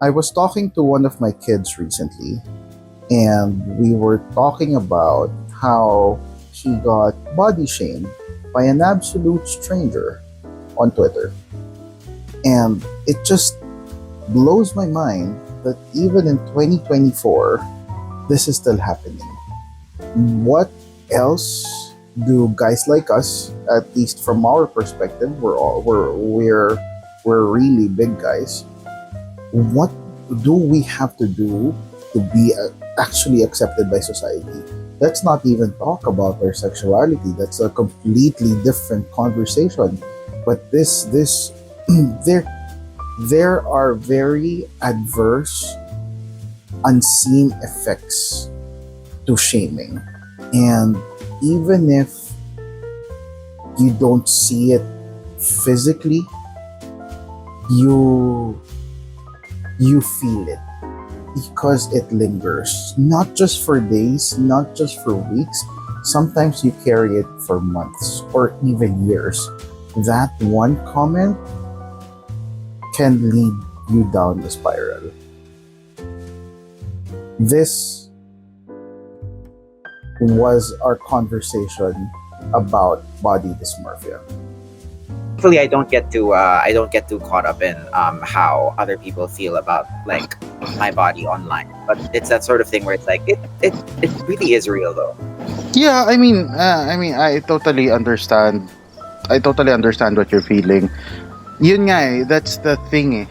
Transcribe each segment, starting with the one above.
I was talking to one of my kids recently, and we were talking about how she got body shamed by an absolute stranger on Twitter. And it just blows my mind that even in 2024, this is still happening. What else do guys like us, at least from our perspective, we're really big guys. What do we have to do to be actually accepted by society? Let's not even talk about our sexuality. That's a completely different conversation. But this there there are very adverse, unseen effects to shaming. And even if you don't see it physically, you you feel it because it lingers. Not just for days, not just for weeks. Sometimes you carry it for months or even years. That one comment can lead you down the spiral. This was our conversation about body dysmorphia. Hopefully I don't get too caught up in how other people feel about like my body online. But it's that sort of thing where it's like it really is real though. Yeah, I totally understand. I totally understand what you're feeling. Yun nga that's the thing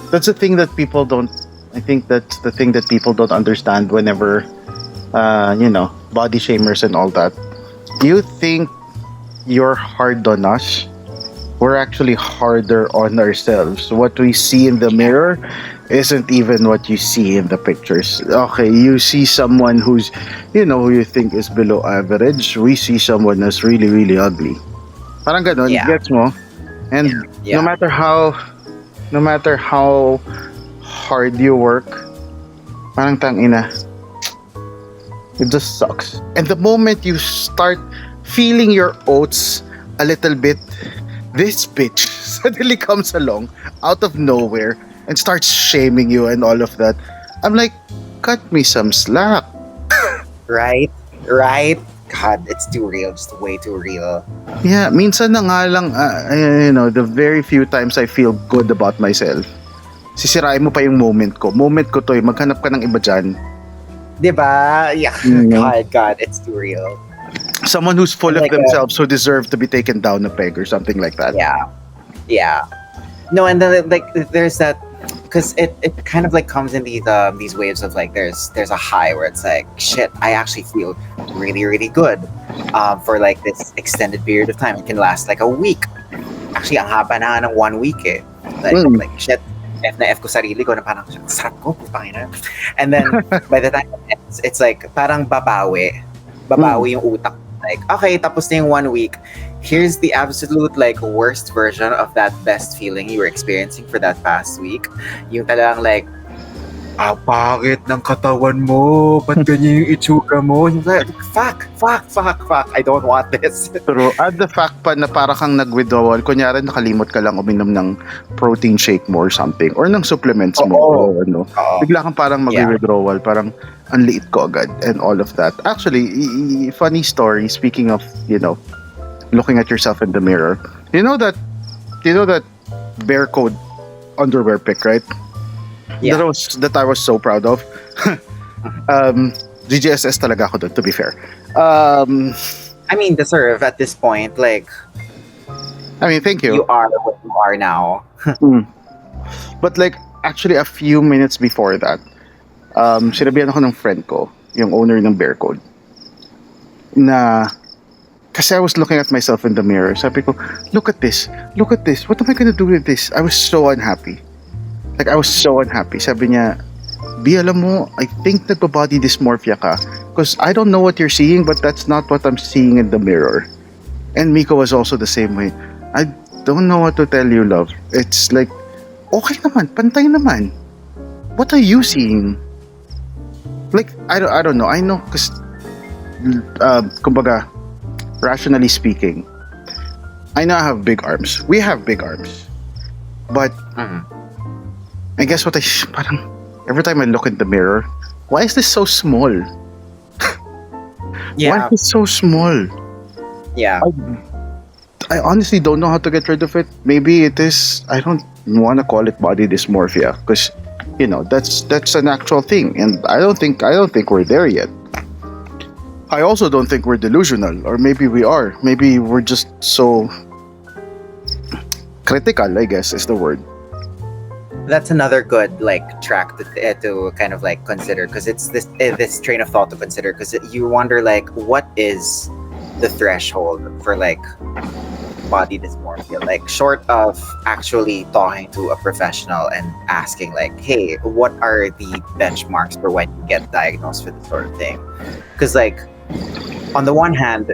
That's the thing that people don't. I think that's the thing that people don't understand whenever, body shamers and all that. You think you're hard on us? We're actually harder on ourselves. What we see in the mirror isn't even what you see in the pictures. Okay, you see someone who you think is below average. We see someone that's really, really ugly. Parang ganon, Yeah, gets mo? And no yeah, matter how, no matter how hard you work, parang tangina, it just sucks. And the moment you start feeling your oats a little bit, this bitch suddenly comes along out of nowhere and starts shaming you and all of that. I'm like, cut me some slack. right, right. God, it's too real, just way too real. Yeah, minsan na nga lang, the very few times I feel good about myself, sisirain mo pa yung moment ko. Moment ko to maghanap ka ng iba dyan. Diba? Yeah. You know? God, it's too real. Someone who's full And of like, themselves who deserve to be taken down a peg or something like that. yeah, yeah. No, and then like there's that because it kind of like comes in these waves of like there's a high where it's like shit, I actually feel really really good for like this extended period of time. It can last like a week. Actually, ang haba na ng 1 week eh. Mm. Like shit. F na F ko sarili ko na parang sarap ko, putangin na. And then by the time it ends, it's like parang babawi yung utak. Like, okay, tapos na yung 1 week. Here's the absolute like worst version of that best feeling you were experiencing for that past week. Yung talagang like, pangit ng katawan mo. Ba't ganyan yung itsura mo? Yung like, fuck. I don't want this. Pero add the fact pa na para kang nag-withdrawal, kunyari nakalimot ka lang uminom ng protein shake mo or something, or ng supplements mo, Oo. or ano, Oo. bigla kang parang mag-withdrawal, parang ang liit ko agad, and all of that. Actually, funny story, speaking of, looking at yourself in the mirror, you know that bear code underwear pic, right? Yeah. That I was so proud of. GGSS talaga ako doon, to be fair. I mean, deserve at this point. Like, Thank you. you are what you are now. But like, actually, a few minutes before that, sinabihan ako ng friend ko, yung owner ng Bear Code, na, kasi I was looking at myself in the mirror. Sabi ko, look at this. What am I gonna do with this? I was so unhappy. Sabi niya, B, alam mo, I think nagpa-body dysmorphia ka. Because I don't know what you're seeing, but that's not what I'm seeing in the mirror. And Miko was also the same way. I don't know what to tell you, love. It's like, okay naman, pantay naman. What are you seeing? Like, I don't know. I know, because, kumbaga, rationally speaking, I know I have big arms. We have big arms. But, Mhm. I guess what parang every time I look in the mirror, why is this so small? Why Yeah, is this so small? yeah. I honestly don't know how to get rid of it. Maybe it is. I don't want to call it body dysmorphia because, that's an actual thing, and I don't think we're there yet. I also don't think we're delusional, or maybe we are. Maybe we're just so critical, I guess is the word. That's another good track to kind of consider, because it's this train of thought to consider, because you wonder what is the threshold for body dysmorphia, short of actually talking to a professional and asking hey, what are the benchmarks for when you get diagnosed for this sort of thing. Because on the one hand,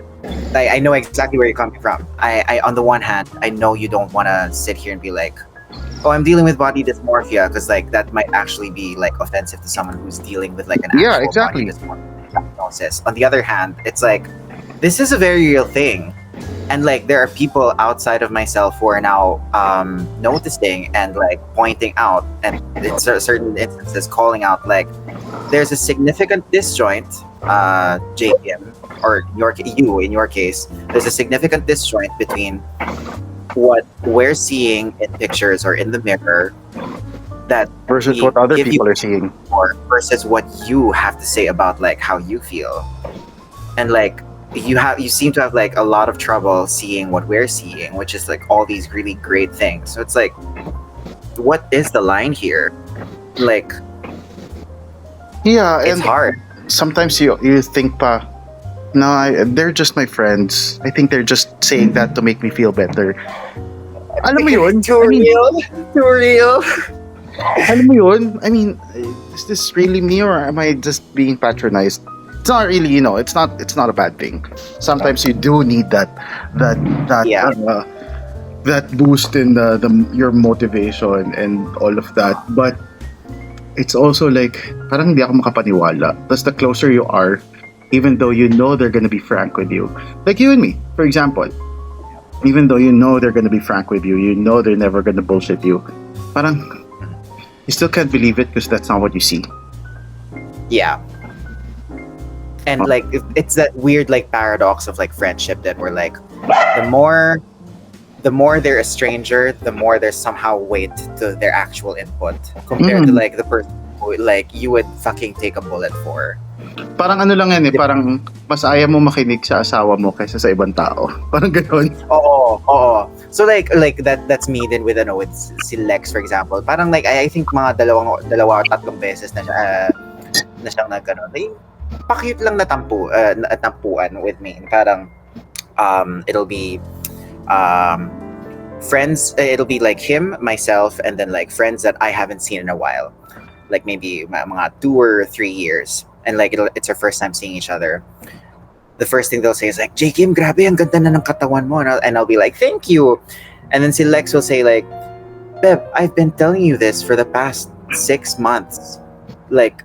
I know exactly where you're coming from. I on the one hand, I know you don't want to sit here and be oh, I'm dealing with body dysmorphia, because that might actually be offensive to someone who's dealing with an Yeah, actual exactly. body dysmorphia diagnosis. On the other hand, it's this is a very real thing, and there are people outside of myself who are now noticing and pointing out, and in certain instances calling out there's a significant disjoint, JPM, or in your case, there's a significant disjoint between what we're seeing in pictures or in the mirror that Versus we what other give you people are seeing. for, versus what you have to say about how you feel. And you seem to have a lot of trouble seeing what we're seeing, which is all these really great things. So it's what is the line here? Yeah, It's and hard. sometimes you think pa, no, they're just my friends. I think they're just saying that to make me feel better. Alam mo yun? Too I mean, real. Too real. alam mo yun? I mean, is this really me or am I just being patronized? It's not really, it's not a bad thing. Sometimes you do need that Yeah. that boost in your motivation and all of that. But it's also parang hindi ako makapaniwala. That's the closer you are, even though you know they're gonna be frank with you. Like you and me, for example. Even though you know they're gonna be frank with you, you know they're never gonna bullshit you. Parang, you still can't believe it because that's not what you see. Yeah. And Oh. it's that weird paradox of friendship, that we're the more they're a stranger, the more there's somehow weight to their actual input compared to the person who you would fucking take a bullet for. Parang ano lang yan parang mas ayaw mo makinig sa asawa mo kaysa sa ibang tao. Parang gano'n. Oo. So that's me din with with si Lex, for example. Parang I think mga dalawa or tatlong beses na siyang pa-cute lang na tampuan with me. Parang it'll be friends, it'll be him, myself, and then friends that I haven't seen in a while, maybe mga 2 or 3 years, and it's our first time seeing each other. The first thing they'll say is J. Kim, grabe, ang ganda na ng katawan mo, and I'll be thank you. And then si Lex will say Beb, I've been telling you this for the past 6 months,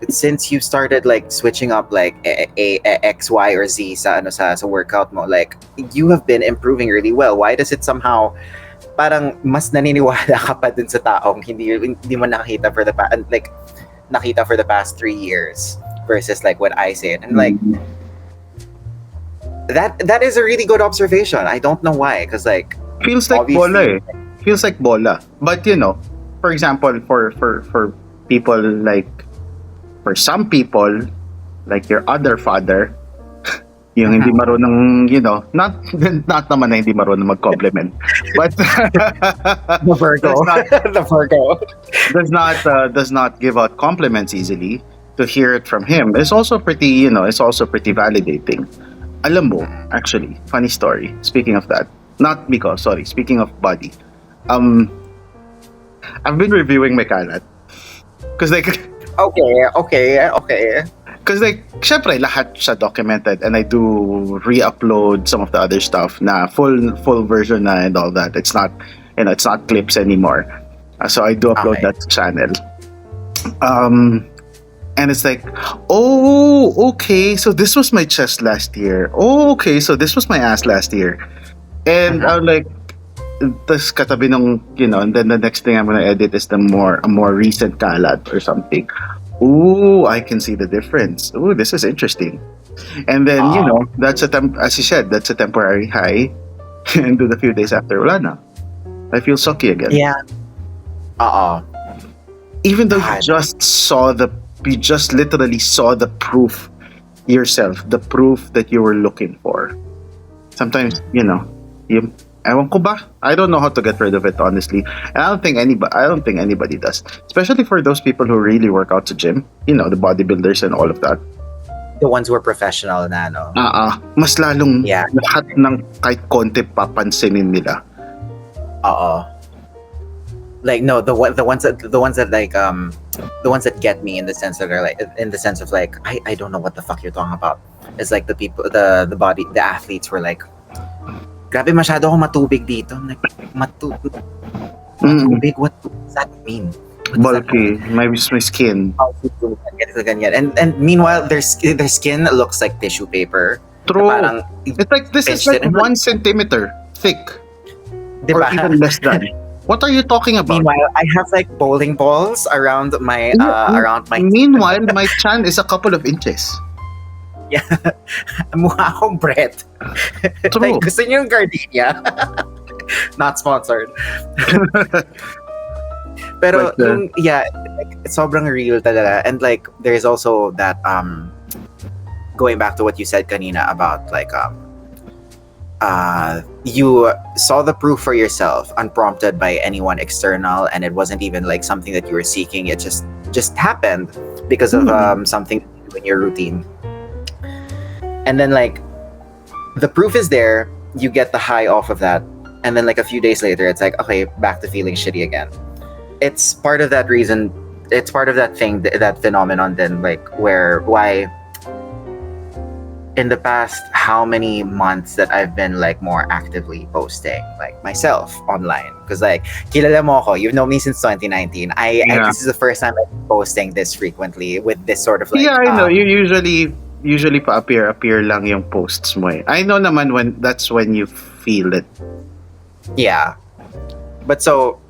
since you started switching up a X, Y, or Z sa workout mo, you have been improving really well. Why does it somehow parang mas naniniwala ka pa dun sa taong hindi mo nakita for the nakita for the past 3 years versus when I say it, and that is a really good observation. I don't know why, because Feels like obviously- bola eh. Feels like bola. But for example, for people for some people, like your other father, yung hindi marunong, not naman na hindi marunong mag-compliment, but the Virgo, the Virgo does not give out compliments easily. To hear it from him is also pretty, it's also pretty validating. Alam mo, actually, funny story. Speaking of that, speaking of body, I've been reviewing my kalat. Because okay. Because syempre, lahat siya documented and I do re-upload some of the other stuff na full version na and all that. It's not, it's not clips anymore. So I do upload that channel. And it's oh, okay, so this was my chest last year. Oh, okay, so this was my ass last year. And I'm tas katabi ng, and then the next thing I'm gonna edit is a more recent kalat or something. Ooh, I can see the difference. Ooh, this is interesting. And then, that's as you said, that's a temporary high. And then a few days after, wala na. I feel sucky again. Yeah. Even though God. you just literally saw the proof yourself, the proof that you were looking for. Sometimes, ewan ko ba? I don't know how to get rid of it, honestly. And I don't think anybody does. Especially for those people who really work out to gym, the bodybuilders and all of that. The ones who are professional na, no? Mas lalong Yeah. lahat ng kahit konti papansinin nila. Like no, the ones that get me in the sense of like I don't know what the fuck you're talking about. It's like the people, the athletes were like, grabe masyado akong matubig dito. I'm like, matubig? What does that mean? Bulky, my skin. Ganyan. And meanwhile, their skin looks like tissue paper. True. Parang, It's like this is like 1 centimeter thick, or diba? even less than. What are you talking about? Meanwhile, I have like bowling balls around my Meanwhile, my chan is a couple of inches. Yeah. Mukha akong Brett. True. Like, gusto niyo yung gardenia? Not sponsored. Pero, But, like, sobrang real talaga. And like, there's also that, going back to what you said kanina about like, you saw the proof for yourself, unprompted by anyone external, and it wasn't even like something that you were seeking. It just happened because of something in your routine. And then like the proof is there, you get the high off of that, and then like a few days later it's like, okay, back to feeling shitty again. It's part of that reason, it's part of that thing, that phenomenon then, like why in the past how many months that I've been like more actively posting like myself online, because like kilala mo ako, you've known me since 2019. This is the first time I'm posting this frequently with this sort of like I know you usually pa-appear lang yung posts mo eh. I know naman that's when you feel it. Yeah. But so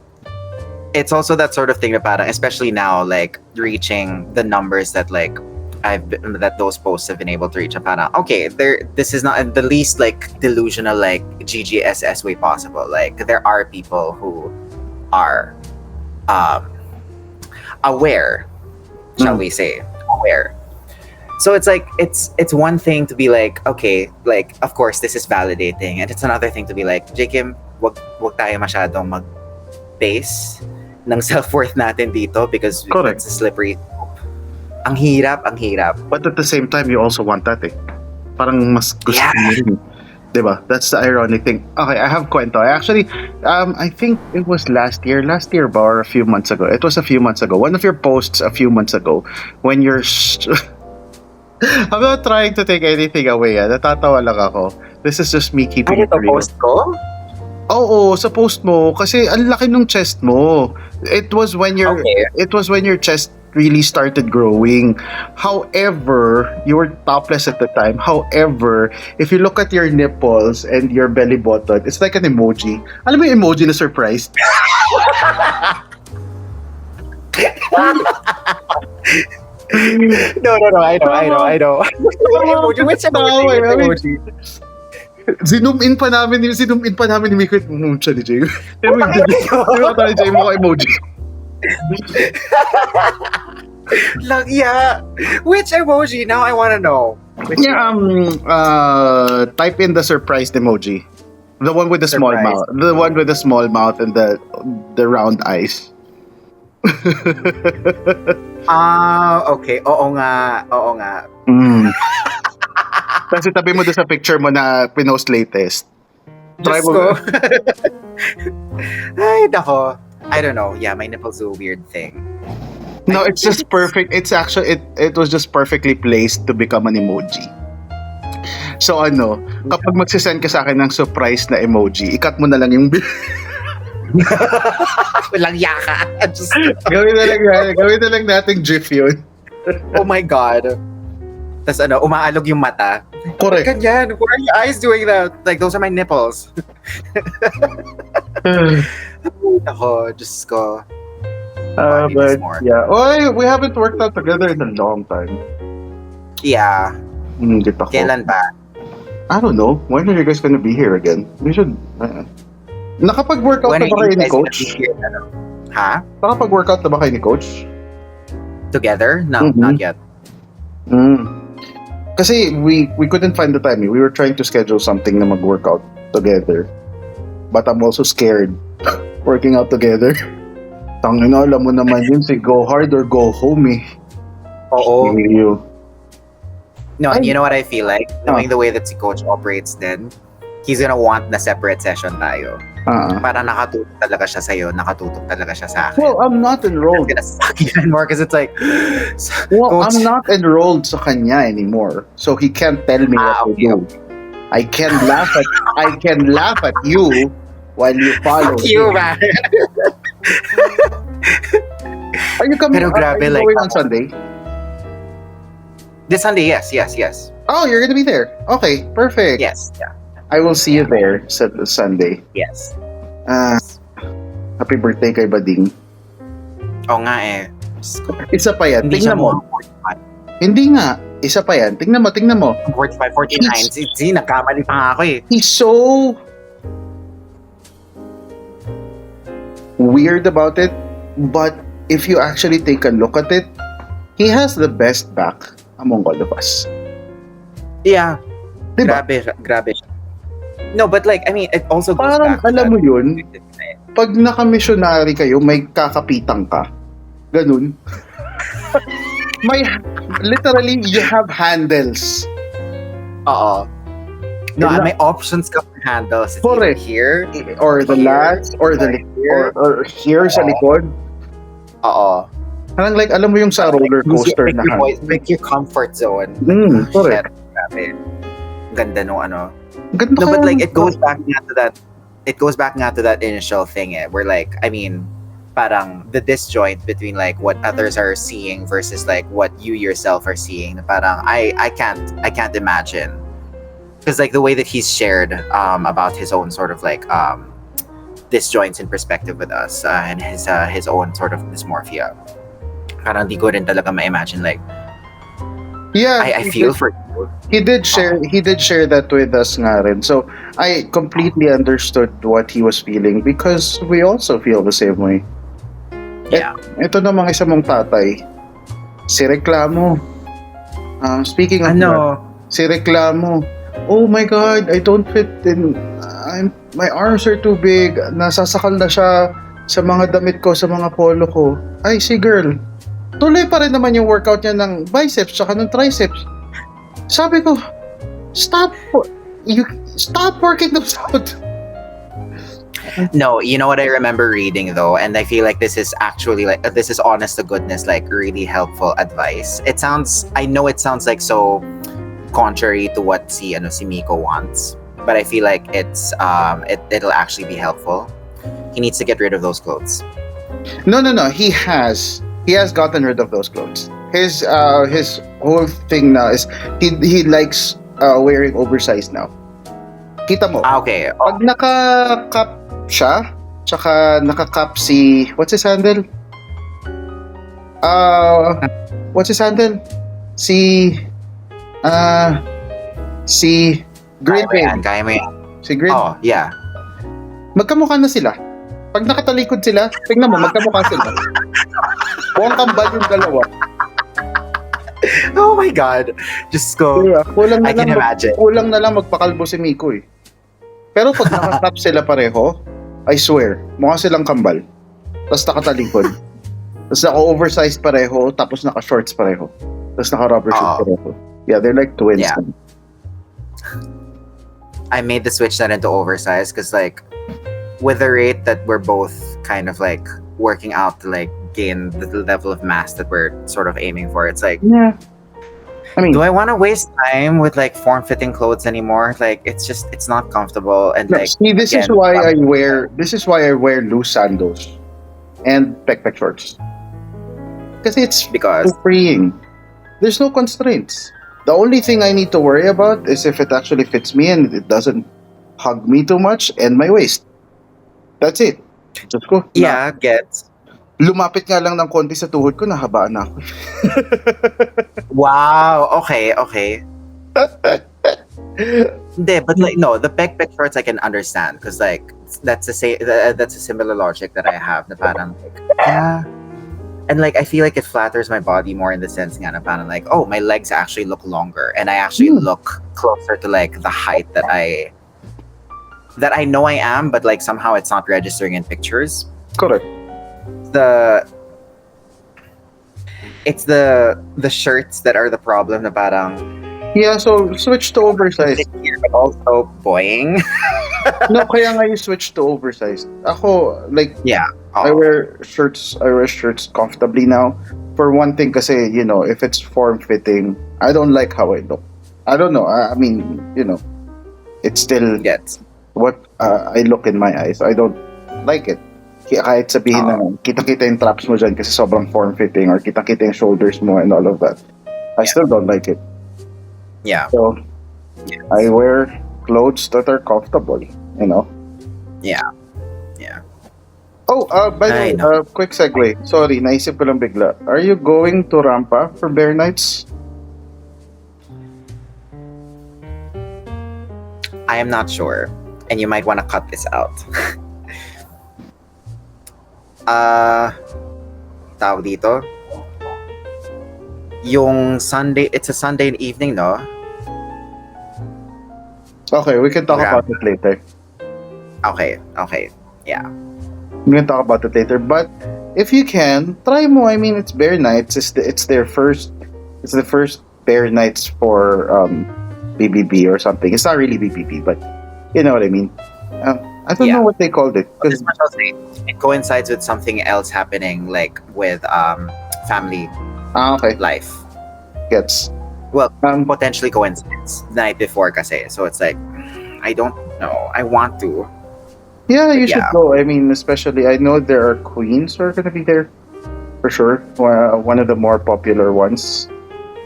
it's also that sort of thing na parang, especially now, like reaching the numbers that like that those posts have been able to reach. Parang, okay, this is not in the least like delusional like GGSS way possible. Like there are people who are aware, shall we say, aware. So it's like it's one thing to be like, okay, like of course this is validating, and it's another thing to be like, Jakim, wag tayo masyadong mag-base ng self-worth natin dito, because Correct. It's a slippery slope. Ang hirap. But at the same time, you also want that eh. Parang mas gusto mo rin. Diba? That's the ironic thing. Okay, I have kwento. I actually, I think it was last year ba, or a few months ago. It was a few months ago. One of your posts a few months ago, when you're I'm not trying to take anything away. Natatawa lang ako. This is just me keeping it real. Post ko? Oo, sa post mo kasi ang laki ng chest mo. It was when your chest really started growing. However, you were topless at the time. However, if you look at your nipples and your belly button, it's like an emoji. Alam mo yung emoji na surprised? No, I know. Emoji, which emoji? Zoom in pa namin ni Miko yung siya ni Jay. Yung tayo Jay mo ka emoji. Yeah. Which emoji? Now I want to know. Type in the surprised emoji. The one with the small mouth. The one with the small mouth and the round eyes. Okay. Oo nga. Kasi tabi mo doon sa picture mo na pinost latest. Try mo. Ay, nako. I don't know. Yeah, my nipples do a weird thing. No, it's just perfect. It's actually, it was just perfectly placed to become an emoji. So kapag magsisend ka sa akin ng surprise na emoji, ikat mo na lang yung Walang yaka. gawin na lang nating GIF yun. Oh my God. Tas umaalog yung mata. Correct. Ganyan. Why are your eyes doing that? Like, those are my nipples. Ako, Diyos ko. Body But dysmorphia. yeah. Oh, we haven't worked out together in a long time. Yeah. Hindi pa ko. Kailan ba? I don't know. When are you guys gonna be here again? We should... nakapag-workout When na are ba kayo you ni guys Coach? gonna be here? Ha? Nakapag-workout na ba kayo ni Coach? Together? No, Mhm. not yet. Kasi we couldn't find the time. We were trying to schedule something na mag-workout together. But I'm also scared working out together. Tangina, alam mo naman yun, si go hard or go home eh. Oo. You. No, and Ay. you know what I feel like? Knowing the way that si Coach operates then, he's gonna want na separate session tayo. Para nakatutok talaga siya sa'yo, nakatutok talaga siya sa akin. Well, I'm not It's enrolled. gonna suck even more because it's like, Well, Coach. I'm not enrolled sa kanya anymore. So he can't tell me what to okay. do. I can laugh at you while you follow Fuck you, him. man. Are you coming? Pero grabe, are you like, going on Sunday? This Sunday, yes. Oh, you're gonna be there. Okay, perfect. Yes, yeah, I will see you there Sunday. yes. Happy birthday kay Bading. Oo nga eh. Diyos ko. Isa pa yan. Hindi siya Tingnan mo. mo. Hindi nga. Isa pa yan. Tingnan mo. 45, 49. Si, nagkamali pa nga ako eh. He's so weird about it, but if you actually take a look at it, he has the best back among all of us. Yeah. Diba? Grabe siya. No, but like, I mean, it also goes Parang back to alam that. mo yun, pag naka-missionary kayo, may kakapitang ka. Ganun. May, literally, you have handles. Oo. No, Wala. may options ka for handles. It's Correct. either here, Or the Here. last, or the or here sa likod. oo. Parang like, alam mo yung sa roller coaster na Pick your comfort zone. correct. Shit, grabe. Ganda no ano. Ganda No, but kaya- like it goes back nga to that. It goes back nga to that initial thing eh, where like I mean, parang the disjoint between like what others are seeing versus like what you yourself are seeing. Parang I can't imagine because like the way that he's shared about his own sort of like disjoints in perspective with us and his own sort of dysmorphia. Parang di ko rin talaga ma-imagine like Yeah, I feel for you. he did share that with us nga rin. So I completely understood what he was feeling because we also feel the same way. Yeah. Ito namang isa mong tatay, si Reklamo. Speaking of that, Ano? si Reklamo, oh my God, I don't fit in. My arms are too big. Nasasakal na siya sa mga damit ko, sa mga polo ko. Ay, si girl. Tuloy pa rin naman yung workout niya ng biceps tsaka ng triceps. Sabi ko, stop working those out. No, you know what I remember reading though, and I feel like this is actually like this is honest to goodness, like really helpful advice. I know it sounds like so contrary to what si Miko wants, but I feel like it'll actually be helpful. He needs to get rid of those clothes. No. He has gotten rid of those clothes. His whole thing now is he likes wearing oversized now. Kita mo. Okay. Pag naka-cup siya, tsaka naka-cup si what's his handle? What's his handle? Si Green Pain. Kaya mo yan. Si Green. Oh, yeah. Magkamukha na sila. Pag nakatalikod sila, tingnan mo, magkamukha sila. Buwang kambal yung dalawa. Oh my God. Just go. Diba? I can imagine. Kulang na lang magpakalbo si Miko eh. Pero pag nakatap sila pareho, I swear, mukha silang kambal. Tapos nakatalikod. Tapos naka-oversized pareho, tapos naka-shorts pareho. Tapos naka-rubber shoes pareho. Yeah, they're like twins. Yeah. I made the switch that into oversized because like with the rate that we're both kind of like working out to like gain the level of mass that we're sort of aiming for, it's like, Yeah. I mean, do I want to waste time with like form-fitting clothes anymore? Like it's not comfortable and like see, this is again, why I wear loose sandals and pec shorts. Kasi it's because freeing. There's no constraints. The only thing I need to worry about is if it actually fits me and it doesn't hug me too much and my waist. That's it. Diyos ko. Yeah, gets. Lumapit nga lang ng konti sa tuhod ko, nahabaan na ako. Wow. Okay. Hindi, but like no, the peg shorts I can understand because like that's a similar logic that I have. Na parang like, yeah. And like I feel like it flatters my body more in the sense nga na parang like, oh, my legs actually look longer and I actually look closer to like the height that I know I am, but like somehow it's not registering in pictures. Correct. It's the shirts that are the problem na parang Yeah, so switch to oversized. here, but also boing. No, kaya nga yung switch to oversized. Ako, like, Yeah. I wear shirts comfortably now. For one thing, kasi, you know, if it's form-fitting, I don't like how I look. I don't know. I mean, you know, it's still Gets. what I look in my eyes. I don't like it. Kahit sabihin na kita-kita yung traps mo dyan kasi sobrang form-fitting or kita-kita yung shoulders mo and all of that. I still don't like it. Yeah. So, I wear clothes that are comfortable, you know? Yeah. Oh, by the way, quick segue. Sorry, naisip ko lang bigla. Are you going to Rampa for Bear Nights? I am not sure, and you might want to cut this out. Tawag dito. Yung Sunday, it's a Sunday evening, no? Okay, we can talk Yeah. about it later. Okay. Yeah. We can talk about it later. But if you can, try mo. I mean, it's Bear Nights. It's the first Bear Nights for BBB or something. It's not really BBB, but you know what I mean. I don't know what they called it. But this much I'll say, it coincides with something else happening, like with family Okay, life. gets. Well, potentially coincides the night before kasi. So it's like, I don't know. I want to. Yeah, you should Yeah. go. I mean, especially I know there are queens who are gonna be there for sure. One of the more popular ones.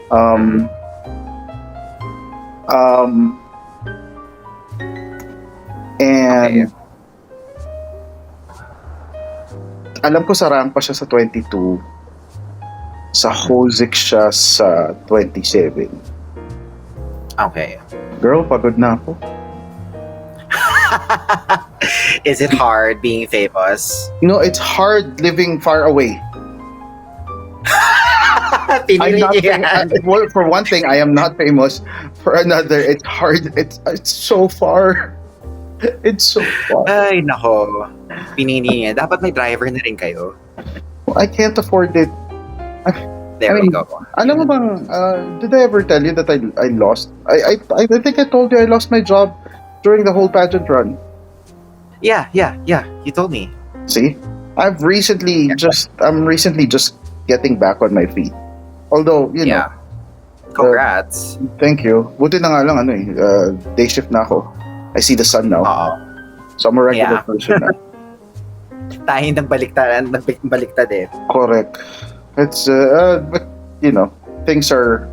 And alam ko sa Rampa siya sa 22. Sa Hozik siya sa 27. Okay. Girl, pagod na ako. Is it hard being famous? You know, it's hard living far away. I'm Pinili not niya yan. well, for one thing, I am not famous. For another, it's hard. It's so far. It's so far. Ay, nako. Pinili niya. Dapat may driver na rin kayo. I can't afford it. There we go. Alam mo bang, did I ever tell you that I lost? I think I told you I lost my job during the whole pageant run. Yeah. You told me. See? I'm recently just getting back on my feet. Although, you know, Congrats. thank you. Buti na nga lang, day shift na ako. I see the sun now. Oo. So I'm a regular person now. Tayong baliktad eh. Correct. It's, but, you know, things are,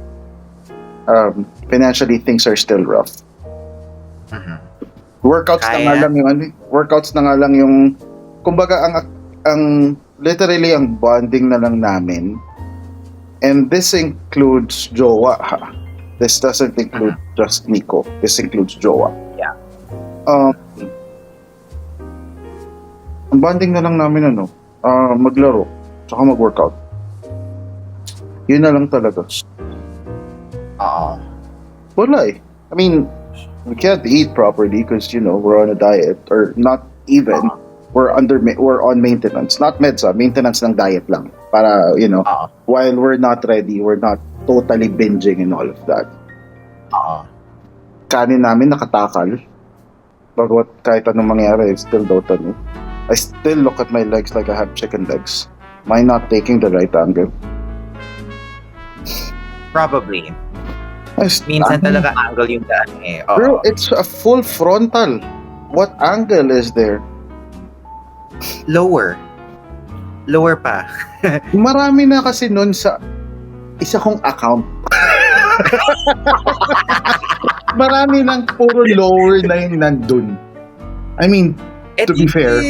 financially, things are still rough. Mhm. Workouts na nga lang yung, kumbaga, ang literally, ang bonding na lang namin. And this includes jowa, ha? This doesn't include just Nico. This includes jowa. Yeah. Ang bonding na lang namin, maglaro, tsaka mag-workout. Yun na lang talaga. Oo. Wala eh. I mean, we can't eat properly because, we're on a diet. Or not even. We're on maintenance. Not meds, maintenance ng diet lang. Para, while we're not ready, we're not totally binging and all of that. Oo. Kanin namin nakatakal. Bagwat kahit anong mangyari, I still don't know. I still look at my legs like I have chicken legs. Am I not taking the right angle? Probably. Minsan talaga angle yung daan eh. Oo. Bro, it's a full frontal. What angle is there? Lower pa. Marami na kasi nun sa isa kong account. Marami lang puro lower na yung nandun. I mean, To be fair.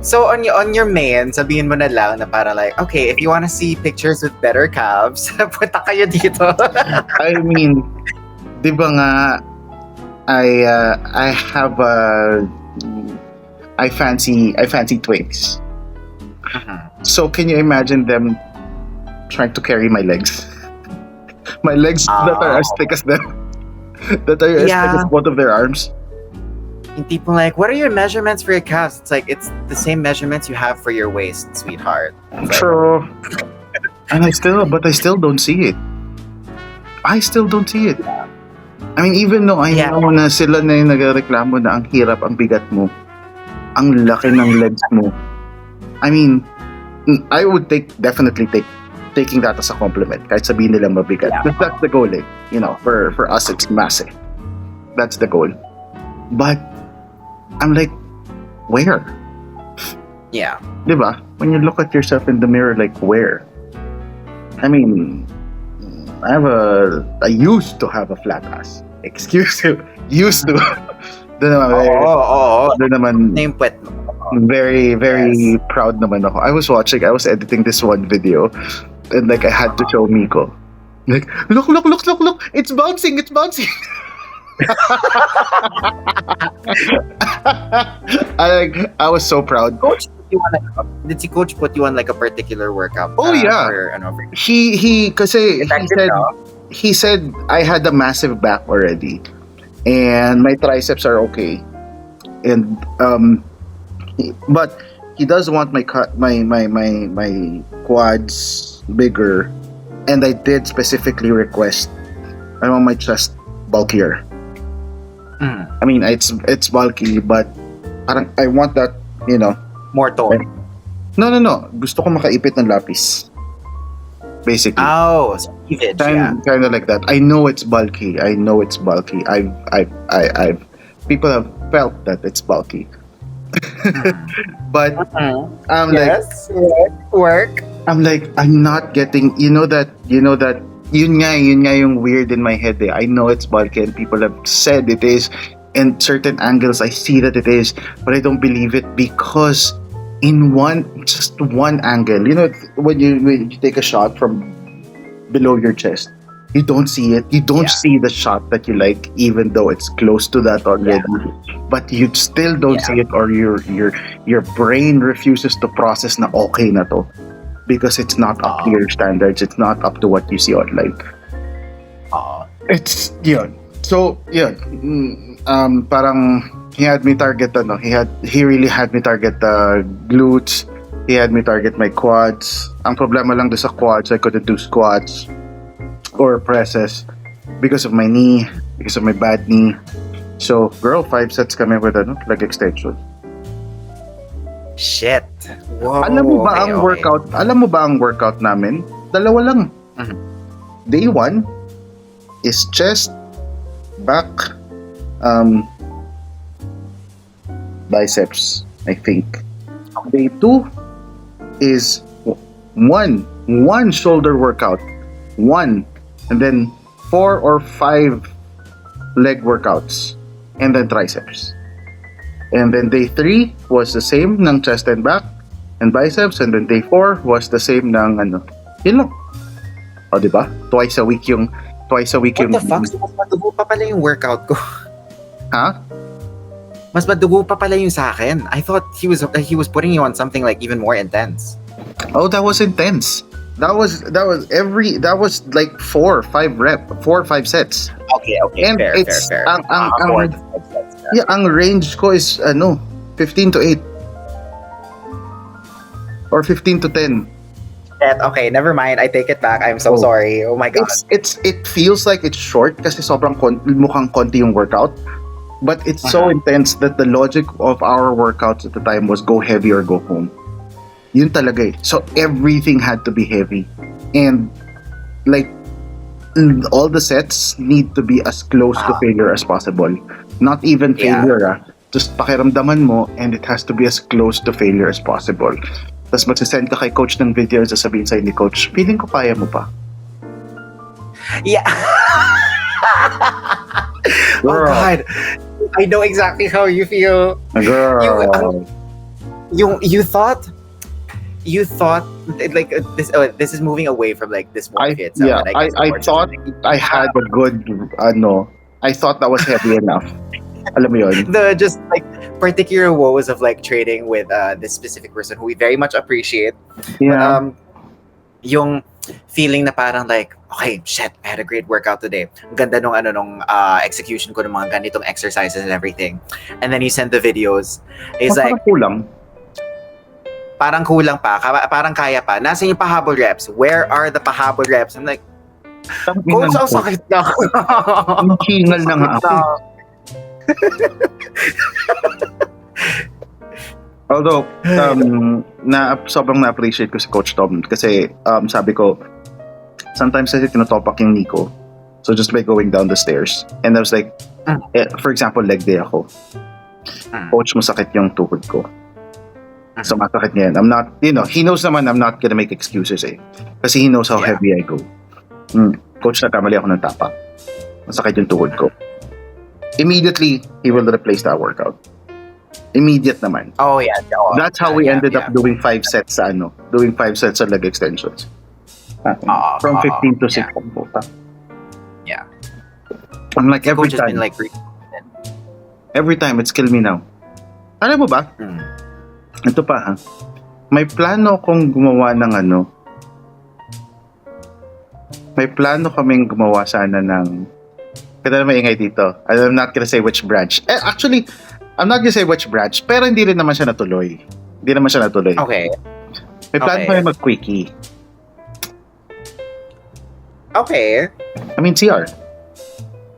So on your main, sabihin mo na lang na para like, okay, if you wanna see pictures with better calves, punta kayo dito. I mean, di ba nga, I have I fancy twinks. So can you imagine them trying to carry my legs? My legs that are as thick as them. That are as thick as both of their arms. Yung tipong like, what are your measurements for your calves? It's like, it's the same measurements you have for your waist, sweetheart. It's True. And I still don't see it. I still don't see it. I mean, even though I know na sila na yung nagreklamo na ang hirap, ang bigat mo, ang laki ng legs mo. I mean, I would definitely taking that as a compliment. Kahit sabihin nila mabigat. Yeah. That's the goal, eh. You know, for us, it's massive. That's the goal. But I'm like, where? Yeah. Diba? When you look at yourself in the mirror, like, where? I mean, I used to have a flat ass. Excuse you. Used to. Doon naman, name pwet mo. Very, very proud naman ako. I was editing this one video, and like, I had to show Miko. Like, look, it's bouncing. I was so proud. Coach, did si Coach put you on like a particular workout? Yeah. He said I had a massive back already, and my triceps are okay, and but he does want my quads bigger, and I did specifically request I want my chest bulkier. I mean, it's bulky, but I want that, you know, more tone. No. Gusto ko makaipit ng lapis. Basically. Oh, so cleavage, kind of like that. I know it's bulky. I've people have felt that it's bulky. But I'm work. I'm like, I'm not getting, you know that yun nga yung weird in my head, eh. I know it's bulky and people have said it is. In certain angles, I see that it is, but I don't believe it because in just one angle, you know, when you take a shot from below your chest, you don't see it. You don't see the shot that you like, even though it's close to that already. Yeah. But you still don't see it, or your brain refuses to process na okay na to. Because it's not up to your standards. It's not up to what you see online. It's yun. So yun. Parang he had me target he really had me target the glutes. He had me target my quads. Ang problema lang do sa quads, I couldn't do squats or presses because of my knee, because of my bad knee. So, girl, 5 sets kami with leg extension. Shit. Whoa. Alam mo ba ang workout namin? Dalawa lang. Day 1 is chest, back, biceps, I think. Day 2 is one shoulder workout. And then 4 or 5 leg workouts. And then triceps. And then day 3 was the same ng chest and back and biceps, and then day 4 was the same ng yun lang. O, diba? Twice a week yung What the fuck? So, mas madugo pa pala yung workout ko. Ha? Mas madugo pa pala yung sa akin. I thought he was putting you on something like even more intense. Oh, that was intense. That was like 4 or 5 sets. Okay. And fair. Ang range ko is 15 to 8 or 15 to 10. Okay, never mind. I take it back. I'm so sorry. Oh my god. It feels like it's short kasi sobrang mukhang konti yung workout. But it's so intense that the logic of our workouts at the time was go heavy or go home. Yun talaga eh. So everything had to be heavy. And like all the sets need to be as close to failure as possible. Not even failure, just pakiramdaman mo, and it has to be as close to failure as possible. Tapos magsisend ka kay coach ng video, sasabihin sa'yo ni coach, feeling ko kaya mo pa. Yeah. Oh God. I know exactly how you feel. Girl. You thought like this is moving away from like dysmorphia itself. Yeah, And I guess I thought I had a good, I thought that was heavy enough. Alam mo yun? the just like particular woes of like trading with this specific person who we very much appreciate. But Yeah. yung feeling na parang like, okay, shit, I had a great workout today. Ang ganda nung execution ko ng mga ganitong exercises and everything. And then you send the videos. It's like, Parang kulang. parang kulang pa, parang kaya pa. Nasaan yung pahabol reps? Where are the pahabol reps? I'm like, coach, ang sakit na. Ang hingal na nga ako. Although, sobrang na-appreciate ko si Coach Tom kasi sabi ko, sometimes kasi tinotopak yung Nico. So just by going down the stairs. And I was like, for example, leg day ako. Coach, masakit yung tuhod ko. So masakit niya yan. I'm not, he knows naman I'm not gonna make excuses eh. Kasi he knows how heavy I go. Coach, nagkamali ako ng tapak. Masakit yung tuhod ko. Immediately, he will replace that workout. Immediate naman. Oh yeah. That's how we ended up doing 5 sets sa leg extensions. From 15 to 6. Yeah. I'm like, every Coach has been time. like, Every time, it's kill me now. Alam mo ba? Ito pa ha. May plano akong gumawa ng May plano kaming gumawa sana ng... Kaya na maingay dito. I'm not gonna say which branch. Actually, I'm not gonna say which branch, pero hindi rin naman siya natuloy. okay. May plano kami mag-quickie. Okay. I mean, CR.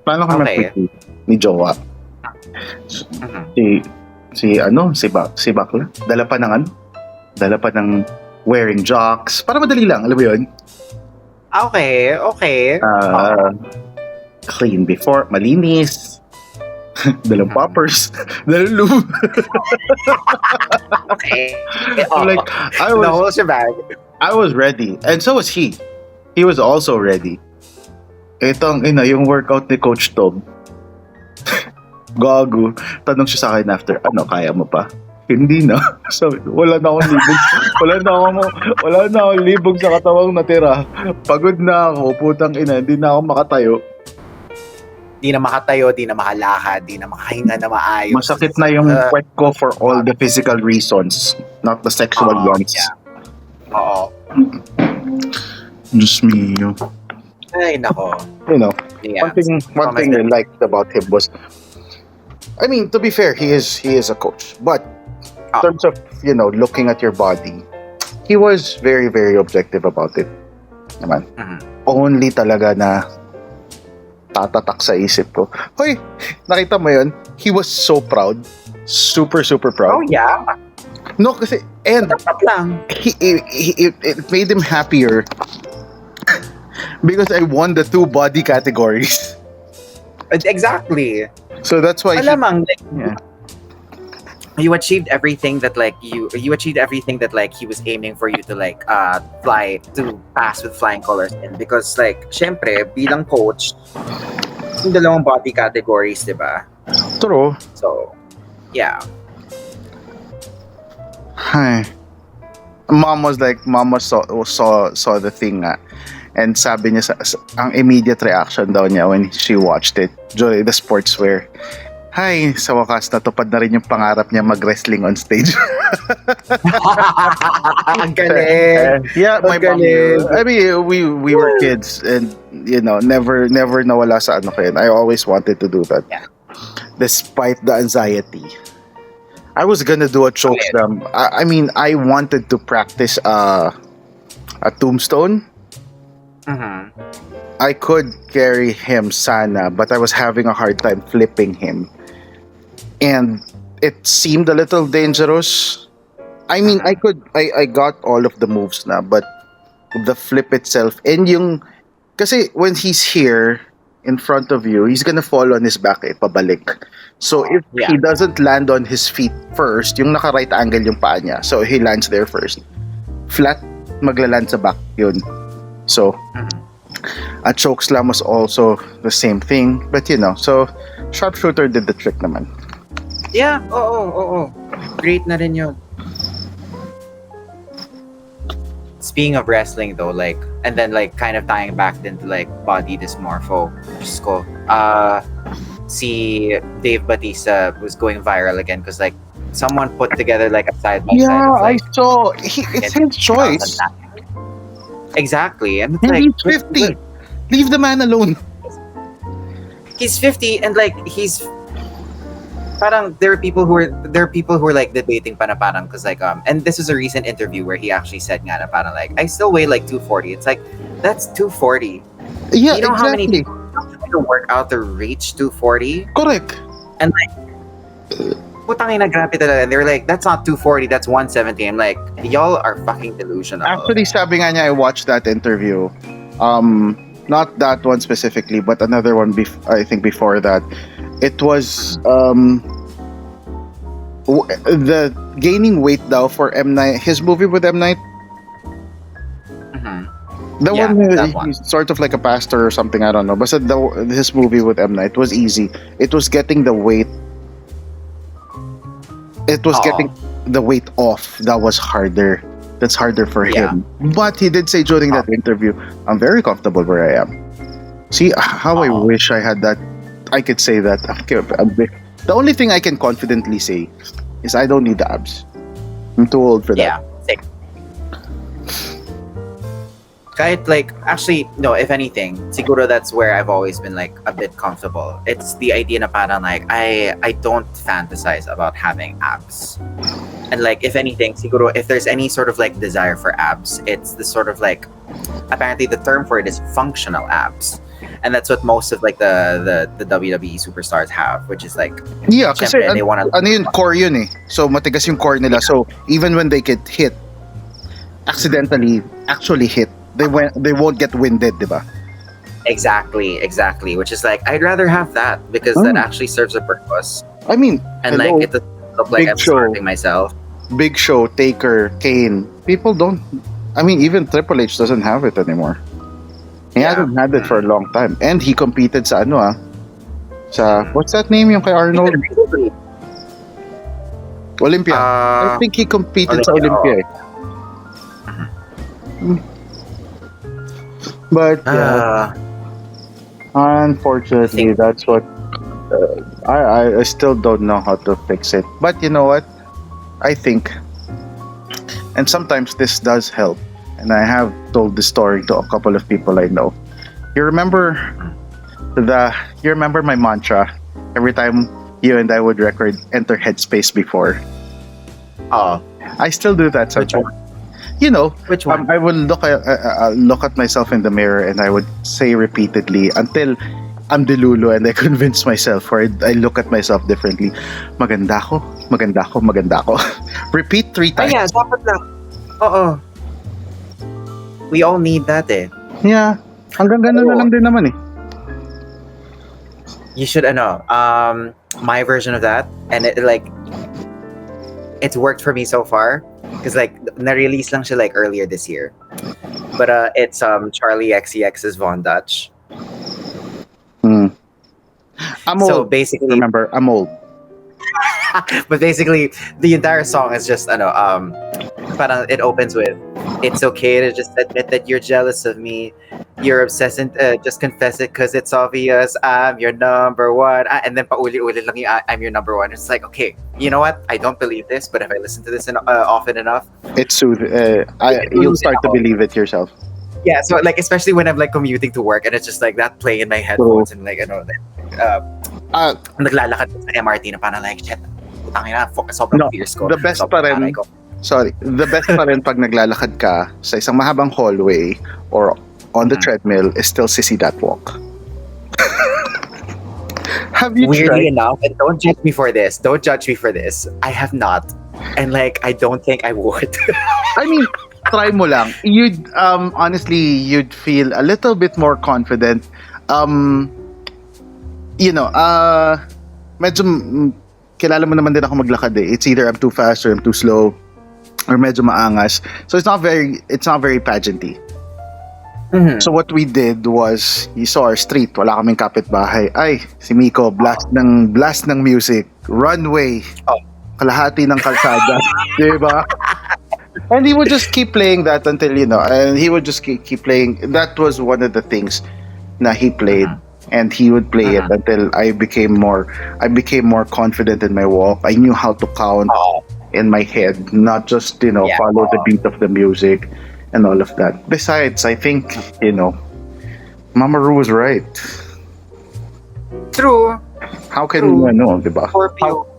Plano kami mag-quickie ni Jowa. Si Bakla. Dala pa ng wearing jocks. Para madali lang, alam mo yun? Okay. Clean before, malinis. Dalang poppers. Dalang lube. Okay. Like, the whole shebang. I was ready. And so was he. He was also ready. Itong, yung workout ni Coach Tom. Gago. Tanong siya sa akin after, kaya mo pa? Hindi na. So, wala na akong libog. Wala na akong libog sa katawang natira. Pagod na ako, putang ina, hindi na ako makatayo. Di na makatayo, di na makalakad, di na makahinga na maayos. Masakit na yung puwet ko for all the physical reasons, not the sexual ones. Yeah. Oo. Diyos mio. Ay, nako. Yeah. One thing I liked about him was, I mean, to be fair, he is a coach. But in terms of, looking at your body, he was very, very objective about it. Naman. Only talaga na tatatak sa isip ko. Hoy, nakita mo yun? He was so proud. Super, super proud. Oh, yeah. No, kasi, and it made him happier because I won the 2 body categories. Exactly. So that's why you achieved everything that like you achieved everything that like he was aiming for you to like fly to pass with flying colors in, because like syempre bilang coach yung dalawang body categories, diba? True. So yeah. Hi. Mom saw the thing nga. And sabi niya ang immediate reaction daw niya when she watched it during the sportswear. Hi, sa wakas natupad na rin yung pangarap niya mag-wrestling on stage. Ang galing. Yeah, my mom. I mean, we were kids and never nawala sa ko yun. I always wanted to do that. Yeah. Despite the anxiety. I was gonna do a choke slam. I mean, I wanted to practice a tombstone. I could carry him sana, but I was having a hard time flipping him. And it seemed a little dangerous. I mean, I got all of the moves na, but the flip itself, and kasi when he's here in front of you, he's gonna fall on his back pabalik. So if he doesn't land on his feet first, yung naka-right angle yung paa niya, so he lands there first. Flat, maglaland sa back yun. So, a choke slam was also the same thing, but so Sharpshooter did the trick naman. Yeah, oo. Great na rin yun. Speaking of wrestling though, like, and then like kind of tying back into like body dysmorpho, Diyos ko, see Dave Bautista was going viral again because like someone put together like a side by side Yeah, of like I saw. It's his choice. Exactly, and it's And like he's 50. Leave the man alone. he's 50 and like he's parang there are people who are like debating pa na parang because like and this was a recent interview where he actually said nga na parang like I still weigh like 240. It's like that's 240. Yeah, You know how many exactly. people have to work out to reach 240? Correct. And like putang ina grabe talaga. And they were like, that's not 240, that's 170. I'm like, y'all are fucking delusional. Actually, sabi nga niya, I watched that interview. Not that one specifically, but another one. I think before that, it was the gaining weight daw for M Night. His movie with M Night. Mhm. The Yeah, one that one. he's sort of like a pastor or something. I don't know. But his movie with M Night was easy. It was getting the weight. It was Oo. getting the weight off. That was harder. That's harder for Yeah. him. But he did say during that interview, I'm very comfortable where I am. See how I Oo. wish I had that. I could say that. Okay, the only thing I can confidently say is I don't need the abs. I'm too old for that. Yeah, sick. Kahit like, actually, no, if anything, siguro that's where I've always been like a bit comfortable. It's the idea na parang like, I don't fantasize about having abs. And like, if anything, siguro if there's any sort of like desire for abs, it's the sort of like, apparently the term for it is functional abs. And that's what most of like the WWE superstars have, which is like, Yeah, kasi syempre, they wanna ano yun, core yun eh. So matigas yung core nila. So even when they get hit, actually hit, they won't get winded, di ba? Exactly. Which is like, I'd rather have that because that Mm. actually serves a purpose. I mean, And hello, like, it doesn't look like Big I'm Show. starving myself. Big Show, Taker, Kane. People don't. I mean, even Triple H doesn't have it anymore. He Yeah. hasn't had it for a long time. And he competed sa sa what's that name yung kay Arnold? Olympia. I Uh, think he competed sa Olympia, Olympia. But yeah, unfortunately, that's what I still don't know how to fix it. But you know what? I think, and sometimes this does help. And I have told this story to a couple of people I know. You remember my mantra every time you and I would record Enter Headspace before. oh, I still do that which sometimes. one? You know, Which one? I would look at myself in the mirror and I would say repeatedly until I'm delulu and I convince myself, or I look at myself differently. Maganda ako, maganda ako, maganda ako. Repeat 3 Ay, times. yeah, dapat lang. Oo. We all need that eh. Yeah. Hanggang ganun na lang din naman eh. You should, my version of that, and it like, it's worked for me so far. Because like, na-release lang siya like earlier this year. But it's Charlie XCX's Von Dutch. Hmm. I'm So old. basically, Remember, I'm old. but basically, the entire song is just, parang it opens with, it's okay to just admit that you're jealous of me. You're obsessed and just confess it because it's obvious. I'm your number one. And then pauli-uli lang yung I'm your number one. It's like, okay, you know what? I don't believe this, but if I listen to this often enough, It's soothing. You'll start to believe it yourself. yeah. So like, especially when I'm like commuting to work and it's just like that playing in my headphones and like, naglalakad sa MRT na parang like, shit, putang ina, sobrang No, fierce ko. the best sobrang pa rin- taray ko. Sorry, the best pa rin pag naglalakad ka sa isang mahabang hallway or on the treadmill is still sissy that walk. Have you Weirdly tried? enough, and don't judge me for this. Don't judge me for this. I have not, and like I don't think I would. I mean, try mo lang. You'd honestly, you'd feel a little bit more confident. Medyo kilala mo naman din ako maglakad eh. It's either I'm too fast or I'm too slow or medyo maangas. So it's not very pageanty. Mhm. So what we did was, you saw our street, wala kaming kapitbahay. Ay, si Miko, blast ng music, runway, Oh. kalahati ng kalsada, di ba? And he would just keep playing that until, and he would just keep playing. That was one of the things na he played. Mhm. And he would play it Mhm. until I became more confident in my walk. I knew how to count Oo. in my head, not just Yeah. follow the beat of the music and all of that. Besides, I think Mama Ru was right. True. How can True. diba? Scorpio.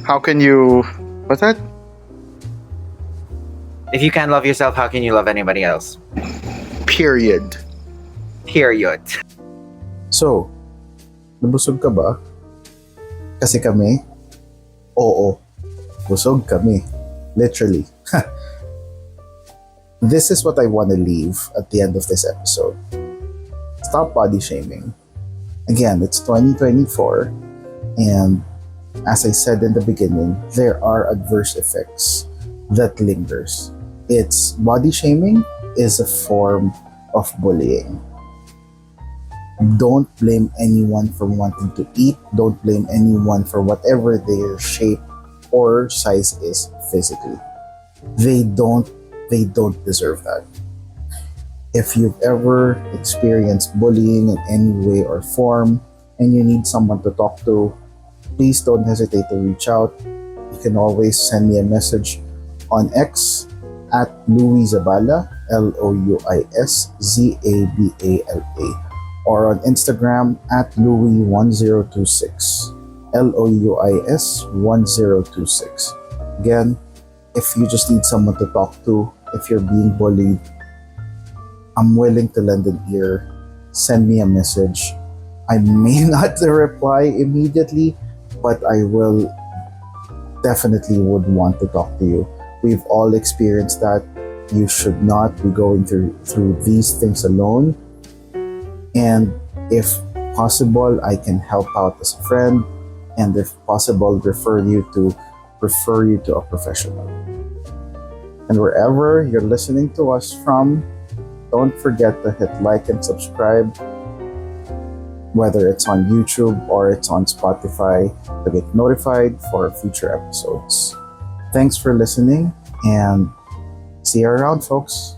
How can you? What's that? If you can't love yourself, how can you love anybody else? Period. Period. So, nabusog ka ba? Kasi kami, oo, busog kami. Literally. This is what I want to leave at the end of this episode. Stop body shaming. Again, it's 2024, and as I said in the beginning, there are adverse effects that lingers. It's body shaming is a form of bullying. Don't blame anyone for wanting to eat. Don't blame anyone for whatever their shape or size is physically. They don't deserve that. If you've ever experienced bullying in any way or form and you need someone to talk to, please don't hesitate to reach out. You can always send me a message on X at Louis Zabala, LOUISZABALA, or on Instagram at Louis1026, LOUIS1026. Again, if you just need someone to talk to, if you're being bullied, I'm willing to lend an ear. Send me a message. I may not reply immediately, but I will definitely would want to talk to you. We've all experienced that. You should not be going through these things alone. And if possible, I can help out as a friend, and if possible, refer you to a professional. And wherever you're listening to us from, don't forget to hit like and subscribe, whether it's on YouTube or it's on Spotify, to get notified for future episodes. Thanks for listening, and see you around, folks.